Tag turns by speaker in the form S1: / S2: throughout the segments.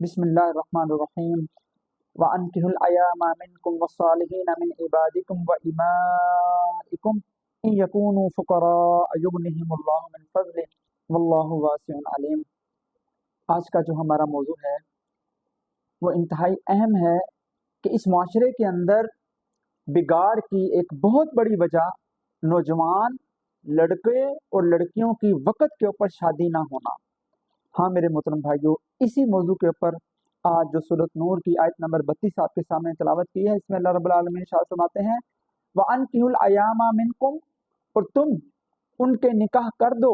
S1: بسم اللہ الرحمن الرحیم وَأَنكِحُوا الْأَيَامَ مِنكُمْ وَالصَّالِحِينَ مِنْ عِبَادِكُمْ وَإِمَائِكُمْ إِنْ يَكُونُوا فُقَرَاءَ يُغْنِهِمُ اللَّهُ مِنْ فَضْلِهِ وَاللَّهُ وَاسِعٌ عَلِيمٌ۔ آج کا جو ہمارا موضوع ہے وہ انتہائی اہم ہے کہ اس معاشرے کے اندر بگاڑ کی ایک بہت بڑی وجہ نوجوان لڑکے اور لڑکیوں کی وقت کے اوپر شادی نہ ہونا۔ ہاں میرے محترم بھائیوں، اسی موضوع کے اوپر آج جو سورۃ نور کی آیت نمبر 32 آپ کے سامنے تلاوت کی ہے، اس میں اللہ رب العالمین ارشاد فرماتے ہیں وَأَنكِحُوا الْأَيَامَ مِنكُمْ، اور تم ان کے نکاح کر دو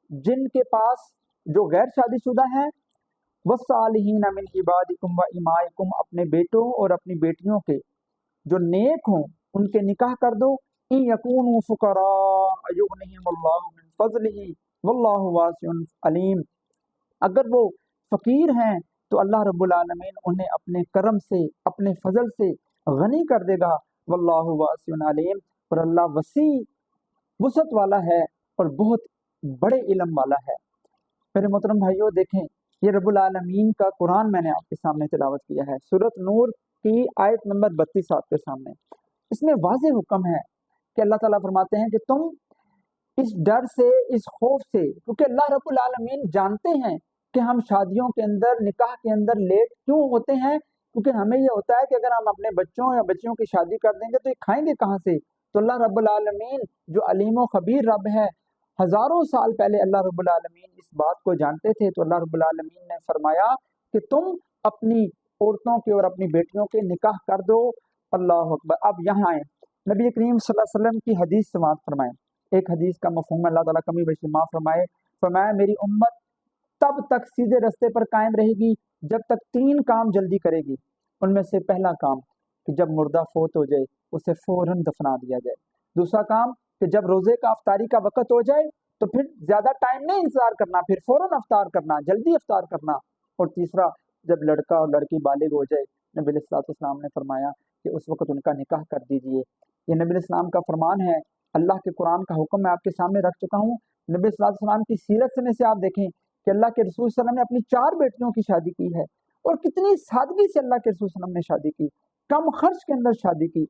S1: جن کے پاس جو غیر شادی شدہ ہیں، وَالصَّالِحِينَ مِنْ عِبَادِكُمْ وَإِمَائِكُمْ، اپنے بیٹوں اور اپنی بیٹیوں کے جو نیک ہوں ان کے نکاح کر دو۔ إِن يَكُونُوا فُقَرَاءَ يُغْنِهِمُ اللَّهُ مِنْ فَضْلِهِ وَاللَّهُ وَاسِعٌ عَلِيمٌ، اگر وہ فقیر ہیں تو اللہ رب العالمین انہیں اپنے کرم سے اپنے فضل سے غنی کر دے گا۔ واللہ واسع علیم، اور اللہ وسیع وسعت والا ہے اور بہت بڑے علم والا ہے۔ میرے محترم بھائیوں، دیکھیں یہ رب العالمین کا قرآن میں نے آپ کے سامنے تلاوت کیا ہے، سورۃ نور کی آیت نمبر 32 آپ کے سامنے۔ اس میں واضح حکم ہے کہ اللہ تعالیٰ فرماتے ہیں کہ تم اس ڈر سے، اس خوف سے، کیونکہ اللہ رب العالمین جانتے ہیں کہ ہم شادیوں کے اندر، نکاح کے اندر لیٹ کیوں ہوتے ہیں، کیونکہ ہمیں یہ ہوتا ہے کہ اگر ہم اپنے بچوں یا بچیوں کی شادی کر دیں گے تو یہ کھائیں گے کہاں سے۔ تو اللہ رب العالمین جو علیم و خبیر رب ہے، ہزاروں سال پہلے اللہ رب العالمین اس بات کو جانتے تھے، تو اللہ رب العالمین نے فرمایا کہ تم اپنی عورتوں کے اور اپنی بیٹیوں کے نکاح کر دو۔ اللہ اکبر۔ اب یہاں آئیں، نبی کریم صلی اللہ علیہ وسلم کی حدیث سماعت فرمائیں۔ ایک حدیث کا مفہوم اللہ تعالیٰ کمی بیشی معاف فرمائے۔ فرمایا میری امت تب تک سیدھے رستے پر قائم رہے گی جب تک 3 کام جلدی کرے گی۔ ان میں سے پہلا کام کہ جب مردہ فوت ہو جائے اسے فوراً دفنا دیا جائے۔ دوسرا کام کہ جب روزے کا افطاری کا وقت ہو جائے تو پھر زیادہ ٹائم نہیں انتظار کرنا، پھر فوراً افطار کرنا، جلدی افطار کرنا۔ اور تیسرا جب لڑکا اور لڑکی بالغ ہو جائے، نبی علیہ الصلوۃ والسلام نے فرمایا کہ اس وقت ان کا نکاح کر دیجئے۔ یہ نبی علیہ السلام کا فرمان ہے، اللہ کے قرآن کا حکم میں آپ کے سامنے رکھ چکا ہوں۔ نبی صلی اللہ علیہ وسلم کی سیرت میں سے آپ دیکھیں کہ اللہ کے رسول صلی اللہ علیہ وسلم نے اپنی 4 بیٹیوں کی شادی کی ہے، اور کتنی سادگی سے اللہ کے رسول صلی اللہ علیہ وسلم نے شادی کی، کم خرچ کے اندر شادی کی۔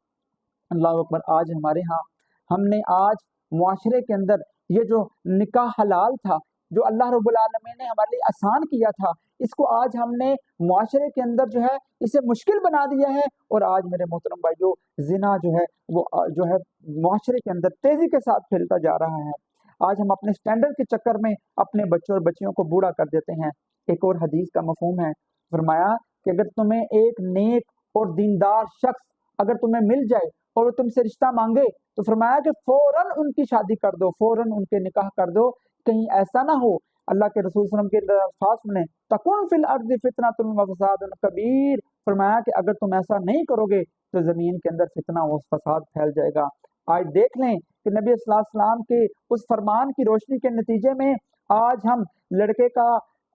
S1: اللہ اکبر۔ آج ہمارے ہاں ہم نے آج معاشرے کے اندر یہ جو نکاح حلال تھا، جو اللہ رب العالمین نے ہمارے لیے آسان کیا تھا، اس کو آج ہم نے معاشرے کے اندر جو ہے اسے مشکل بنا دیا ہے۔ اور آج میرے محترم بھائیوں، زنا جو ہے وہ جو ہے معاشرے کے اندر تیزی کے ساتھ پھیلتا جا رہا ہے۔ آج ہم اپنے سٹینڈرڈ کے چکر میں اپنے بچوں اور بچیوں کو بوڑھا کر دیتے ہیں۔ ایک اور حدیث کا مفہوم ہے، فرمایا کہ اگر تمہیں ایک نیک اور دیندار شخص اگر تمہیں مل جائے اور وہ تم سے رشتہ مانگے تو فرمایا کہ فوراً ان کی شادی کر دو، فوراً ان کے نکاح کر دو۔ کہیں ایسا نہ ہو، اللہ کے رسول صلی اللہ علیہ وسلم کے الفاظ سنیں، تکن فی الارض فتنۃ وفساد کبیر، فرمایا کہ اگر تم ایسا نہیں کرو گے تو زمین کے اندر فتنہ و فساد پھیل جائے گا۔ آج دیکھ لیں کہ نبی صلی اللہ علیہ وسلم کے اس فرمان کی روشنی کے نتیجے میں آج ہم لڑکے کا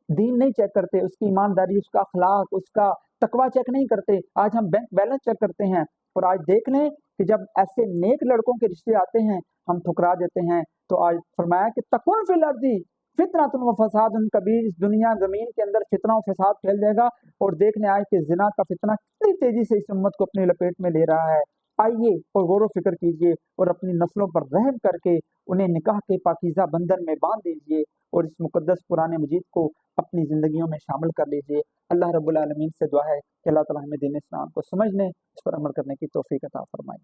S1: دین نہیں چیک کرتے، اس کی ایمانداری، اس کا اخلاق، اس کا تقوی چیک نہیں کرتے، آج ہم بینک بیلنس چیک کرتے ہیں۔ اور آج دیکھ لیں کہ جب ایسے نیک لڑکوں کے رشتے آتے ہیں ہم ٹھکرا دیتے ہیں۔ تو آج فرمایا کہ تکن فی الارض فتنۃ و فساد کبیر، اس دنیا زمین کے اندر فتنہ و فساد پھیل جائے گا۔ اور دیکھنے آئے کہ زنا کا فتنہ کتنی تیزی سے اس امت کو اپنی لپیٹ میں لے رہا ہے۔ آئیے اور غور و فکر کیجئے اور اپنی نسلوں پر رحم کر کے انہیں نکاح کے پاکیزہ بندھن میں باندھ دیجئے اور اس مقدس قرآن مجید کو اپنی زندگیوں میں شامل کر لیجئے۔ اللہ رب العالمین سے دعا ہے کہ اللہ تعالیٰ ہمیں دین اسلام کو سمجھنے، اس پر عمل کرنے کی توفیق عطا فرمائے۔